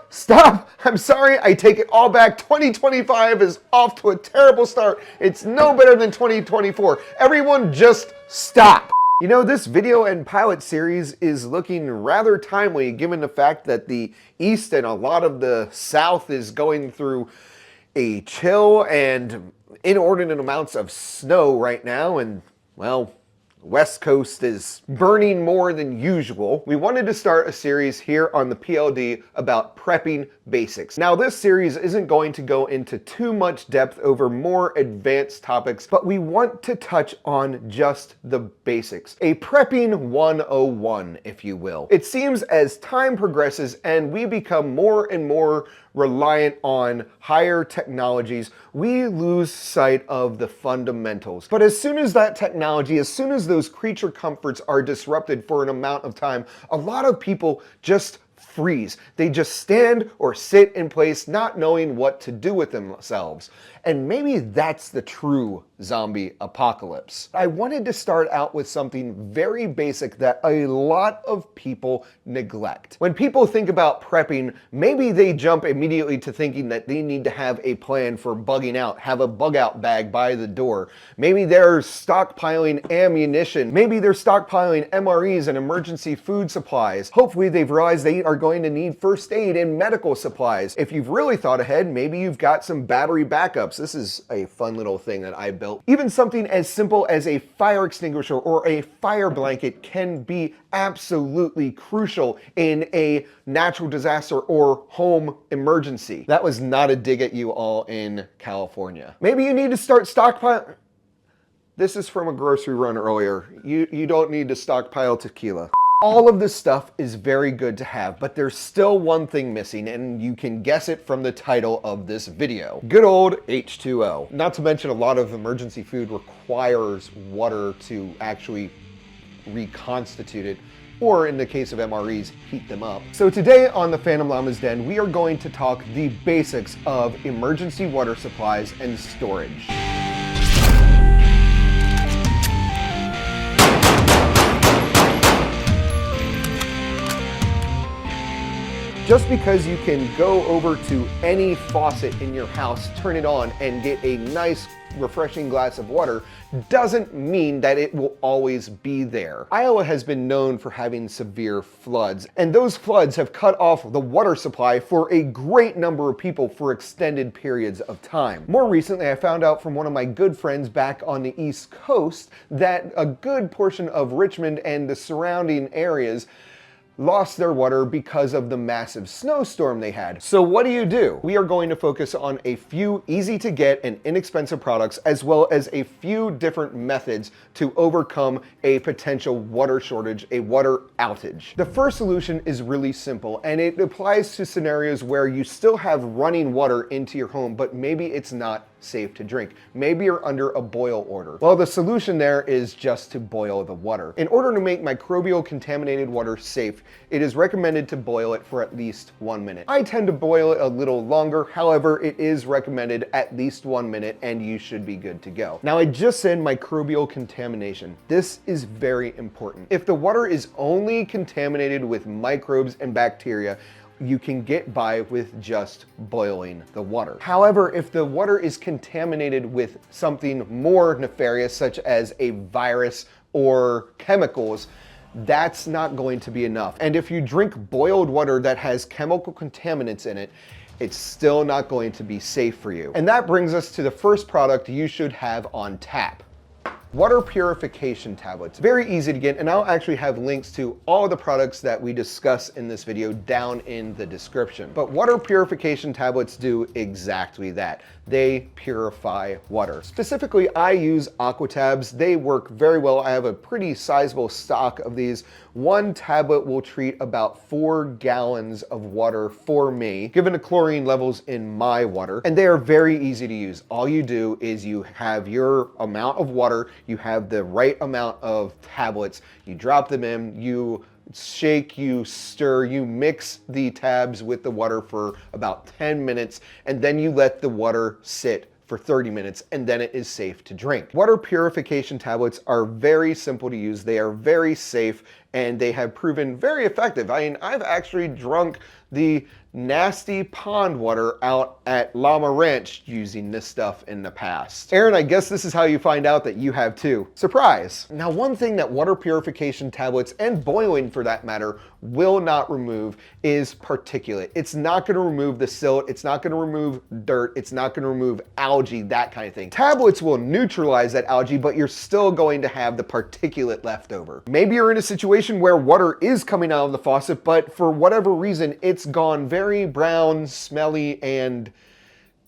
Stop. I'm sorry, I take it all back. 2025 is off to a terrible start. It's no better than 2024. Everyone just stop. You know, this video and pilot series is looking rather timely given the fact that the East and a lot of the South is going through a chill and inordinate amounts of snow right now, and, well, West Coast is burning more than usual. We wanted to start a series here on the PLD about prepping basics. Now, this series isn't going to go into too much depth over more advanced topics, but we want to touch on just the basics. A prepping 101, if you will. It seems as time progresses and we become more and more reliant on higher technologies, we lose sight of the fundamentals. But as soon as that technology, as soon as those creature comforts are disrupted for an amount of time, a lot of people just freeze. They just stand or sit in place not knowing what to do with themselves. And maybe that's the true zombie apocalypse. I wanted to start out with something very basic that a lot of people neglect. When people think about prepping, maybe they jump immediately to thinking that they need to have a plan for bugging out, have a bug out bag by the door. Maybe they're stockpiling ammunition. Maybe they're stockpiling MREs and emergency food supplies. Hopefully they've realized they are going to need first aid and medical supplies. If you've really thought ahead, maybe you've got some battery backups. This is a fun little thing that I built. Even something as simple as a fire extinguisher or a fire blanket can be absolutely crucial in a natural disaster or home emergency. That was not a dig at you all in California. Maybe you need to start stockpiling. This is from a grocery run earlier. You don't need to stockpile tequila. All of this stuff is very good to have, but there's still one thing missing, and you can guess it from the title of this video. Good old H2O. Not to mention a lot of emergency food requires water to actually reconstitute it, or in the case of MREs, heat them up. So today on the Phantom Llama's Den, we are going to talk the basics of emergency water supplies and storage. Just because you can go over to any faucet in your house, turn it on, and get a nice, refreshing glass of water doesn't mean that it will always be there. Iowa has been known for having severe floods, and those floods have cut off the water supply for a great number of people for extended periods of time. More recently, I found out from one of my good friends back on the East Coast that a good portion of Richmond and the surrounding areas lost their water because of the massive snowstorm they had. So what do? We are going to focus on a few easy to get and inexpensive products, as well as a few different methods to overcome a potential water shortage, a water outage. The first solution is really simple, and it applies to scenarios where you still have running water into your home, but maybe it's not safe to drink. Maybe you're under a boil order. Well, the solution there is just to boil the water. In order to make microbial contaminated water safe, it is recommended to boil it for at least 1 minute. I tend to boil it a little longer. However, it is recommended at least 1 minute and you should be good to go. Now, I just said microbial contamination. This is very important. If the water is only contaminated with microbes and bacteria, you can get by with just boiling the water. However, if the water is contaminated with something more nefarious, such as a virus or chemicals, that's not going to be enough. And if you drink boiled water that has chemical contaminants in it, it's still not going to be safe for you. And that brings us to the first product you should have on tap. Water purification tablets. Very easy to get, and I'll actually have links to all of the products that we discuss in this video down in the description. But water purification tablets do exactly that. They purify water. Specifically, I use Aquatabs. They work very well. I have a pretty sizable stock of these. One tablet will treat about 4 gallons of water for me, given the chlorine levels in my water. And they are very easy to use. All you do is you have your amount of water, you have the right amount of tablets, you drop them in, you shake, you stir, you mix the tabs with the water for about 10 minutes, and then you let the water sit for 30 minutes, and then it is safe to drink. Water purification tablets are very simple to use. They are very safe, and they have proven very effective. I mean, I've actually drunk the nasty pond water out at Llama Ranch using this stuff in the past. Aaron, I guess this is how you find out that you have too. Surprise! Now, one thing that water purification tablets, and boiling for that matter, will not remove is particulate. It's not going to remove the silt, it's not going to remove dirt, it's not going to remove algae, that kind of thing. Tablets will neutralize that algae, but you're still going to have the particulate left over. Maybe you're in a situation where water is coming out of the faucet, but for whatever reason, it's gone very brown, smelly, and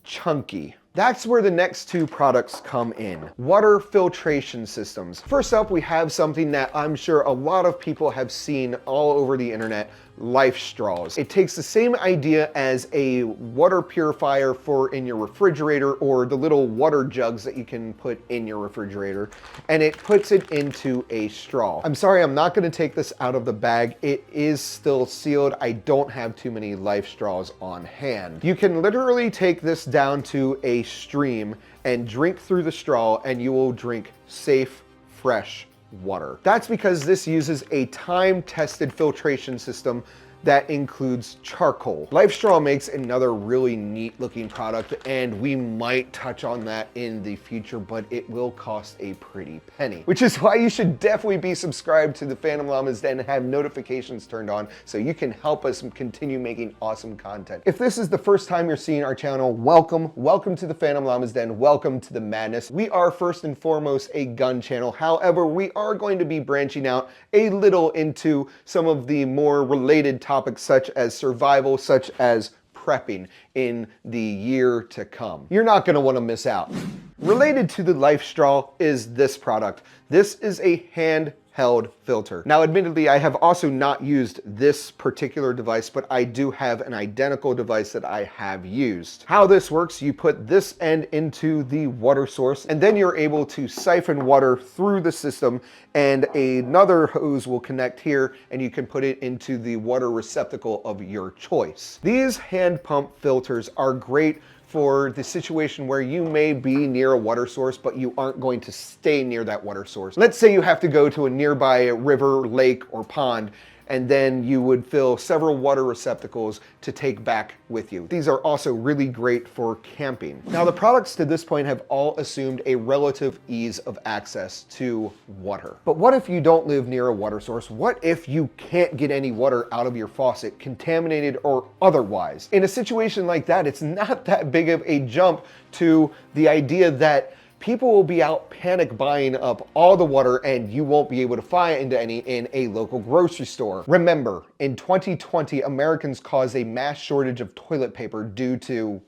chunky. That's where the next two products come in. Water filtration systems. First up, we have something that I'm sure a lot of people have seen all over the internet, LifeStraws. It takes the same idea as a water purifier for in your refrigerator or the little water jugs that you can put in your refrigerator, and it puts it into a straw. I'm sorry, I'm not gonna take this out of the bag. It is still sealed. I don't have too many LifeStraws on hand. You can literally take this down to a stream and drink through the straw, and you will drink safe, fresh water. That's because this uses a time-tested filtration system that includes charcoal. LifeStraw makes another really neat looking product, and we might touch on that in the future, but it will cost a pretty penny, which is why you should definitely be subscribed to the Phantom Llama's Den and have notifications turned on so you can help us continue making awesome content. If this is the first time you're seeing our channel, welcome. Welcome to the Phantom Llama's Den. Welcome to the madness. We are first and foremost a gun channel. However, we are going to be branching out a little into some of the more related topics such as survival, such as prepping in the year to come. You're not going to want to miss out. Related to the LifeStraw is this product. This is a handheld filter. Now, admittedly, I have also not used this particular device, but I do have an identical device that I have used. How this works, you put this end into the water source, and then you're able to siphon water through the system, and another hose will connect here, and you can put it into the water receptacle of your choice. These hand pump filters are great for the situation where you may be near a water source, but you aren't going to stay near that water source. Let's say you have to go to a nearby river, lake, or pond, and then you would fill several water receptacles to take back with you. These are also really great for camping. Now, the products to this point have all assumed a relative ease of access to water. But what if you don't live near a water source? What if you can't get any water out of your faucet, contaminated or otherwise? In a situation like that, it's not that big of a jump to the idea that people will be out panic buying up all the water and you won't be able to find any in a local grocery store. Remember, in 2020, Americans caused a mass shortage of toilet paper due to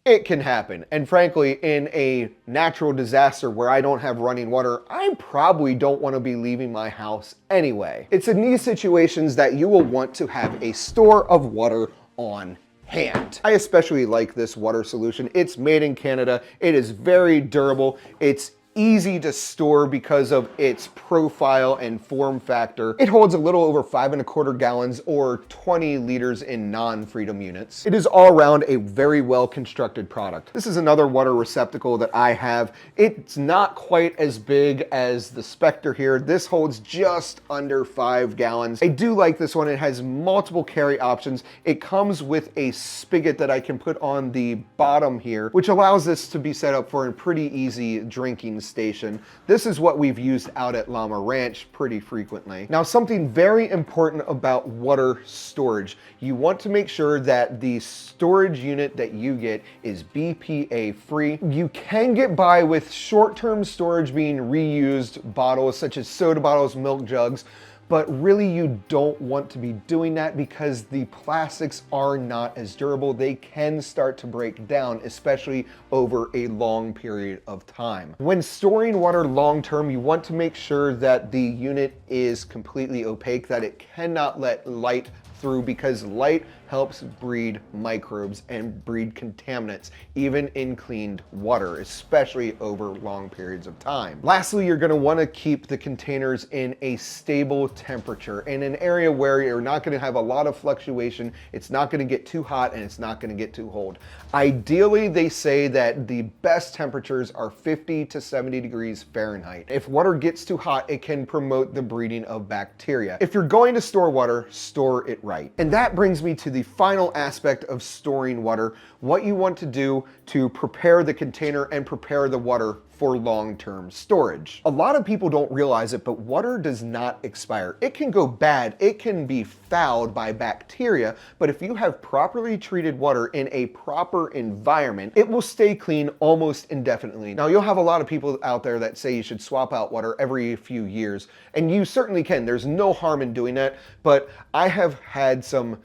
it can happen. And frankly, in a natural disaster where I don't have running water, I probably don't want to be leaving my house anyway. It's in these situations that you will want to have a store of water on hand. I especially like this water solution. It's made in Canada. It is very durable. It's easy to store because of its profile and form factor. It holds a little over 5¼ gallons or 20 liters in non-Freedom units. It is all around a very well constructed product. This is another water receptacle that I have. It's not quite as big as the Scepter here. This holds just under 5 gallons. I do like this one. It has multiple carry options. It comes with a spigot that I can put on the bottom here, which allows this to be set up for a pretty easy drinking station. This is what we've used out at Llama Ranch pretty frequently. Now, something very important about water storage. You want to make sure that the storage unit that you get is BPA free. You can get by with short-term storage being reused bottles such as soda bottles, milk jugs, but really you don't want to be doing that because the plastics are not as durable. They can start to break down, especially over a long period of time. When storing water long term, you want to make sure that the unit is completely opaque, that it cannot let light through, because light helps breed microbes and breed contaminants, even in cleaned water, especially over long periods of time. Lastly, you're gonna wanna keep the containers in a stable temperature, in an area where you're not gonna have a lot of fluctuation, it's not gonna get too hot and it's not gonna get too cold. Ideally, they say that the best temperatures are 50 to 70 degrees Fahrenheit. If water gets too hot, it can promote the breeding of bacteria. If you're going to store water, store it right. right. And that brings me to the final aspect of storing water, what you want to do to prepare the container and prepare the water for long-term storage. A lot of people don't realize it, but water does not expire. It can go bad, it can be fouled by bacteria, but if you have properly treated water in a proper environment, it will stay clean almost indefinitely. Now, you'll have a lot of people out there that say you should swap out water every few years, and you certainly can. There's no harm in doing that, but I have had some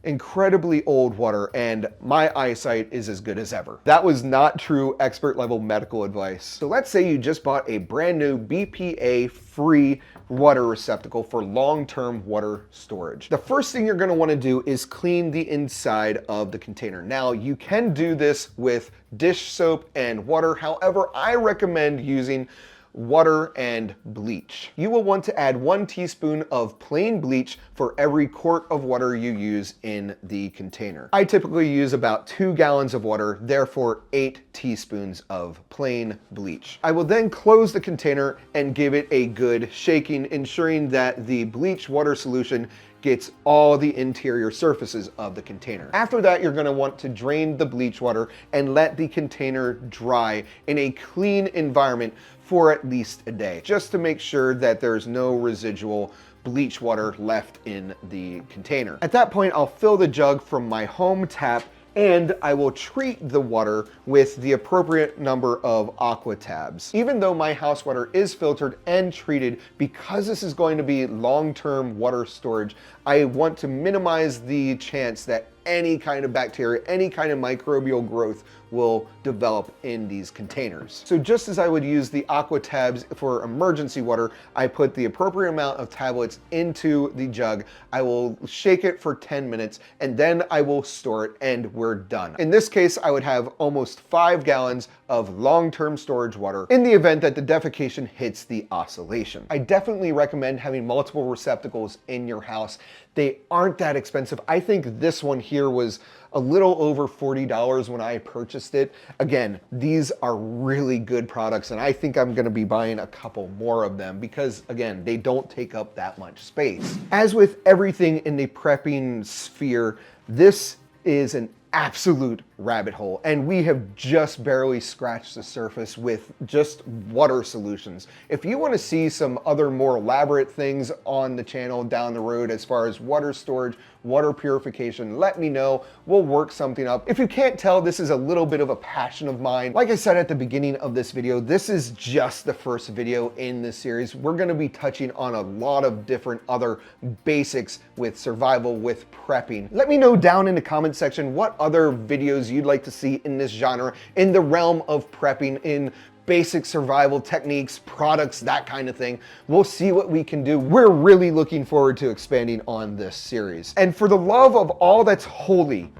incredibly old water and my eyesight is as good as ever. That was not true expert level medical advice. So let's say you just bought a brand new BPA free water receptacle for long-term water storage. The first thing you're going to want to do is clean the inside of the container. Now, you can do this with dish soap and water. However, I recommend using water and bleach. You will want to add 1 teaspoon of plain bleach for every quart of water you use in the container. I typically use about 2 gallons of water, therefore 8 teaspoons of plain bleach. I will then close the container and give it a good shaking, ensuring that the bleach water solution gets all the interior surfaces of the container. After that, you're gonna want to drain the bleach water and let the container dry in a clean environment for at least a day, just to make sure that there's no residual bleach water left in the container. At that point, I'll fill the jug from my home tap and I will treat the water with the appropriate number of Aquatabs. Even though my house water is filtered and treated, because this is going to be long-term water storage, I want to minimize the chance that any kind of bacteria, any kind of microbial growth will develop in these containers. So just as I would use the Aquatabs for emergency water, I put the appropriate amount of tablets into the jug. I will shake it for 10 minutes and then I will store it and we're done. In this case, I would have almost 5 gallons of long-term storage water in the event that the defecation hits the oscillation. I definitely recommend having multiple receptacles in your house. They aren't that expensive. I think this one here was a little over $40 when I purchased it. Again, these are really good products and I think I'm gonna be buying a couple more of them because, again, they don't take up that much space. As with everything in the prepping sphere, this is an absolute rabbit hole and we have just barely scratched the surface with just water solutions. If you want to see some other more elaborate things on the channel down the road as far as water storage, water purification, let me know. We'll work something up. If you can't tell, this is a little bit of a passion of mine. Like I said at the beginning of this video, this is just the first video in this series. We're going to be touching on a lot of different other basics with survival, with prepping. Let me know down in the comment section what other videos you'd like to see in this genre, in the realm of prepping, in basic survival techniques, products, that kind of thing. We'll see what we can do. We're really looking forward to expanding on this series. And for the love of all that's holy,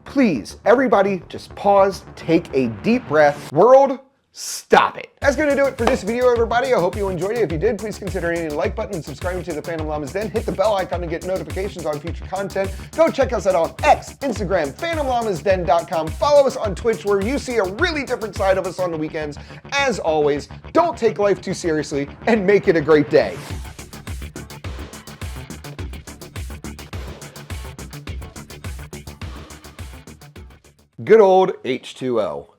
please, everybody, just pause, take a deep breath. World, stop it. That's gonna do it for this video, everybody. I hope you enjoyed it. If you did, please consider hitting the like button and subscribing to the Phantom Llama's Den. Hit the bell icon to get notifications on future content. Go check us out on X, Instagram, PhantomLlamasDen.com. Follow us on Twitch where you see a really different side of us on the weekends. As always, don't take life too seriously and make it a great day. Good old H2O.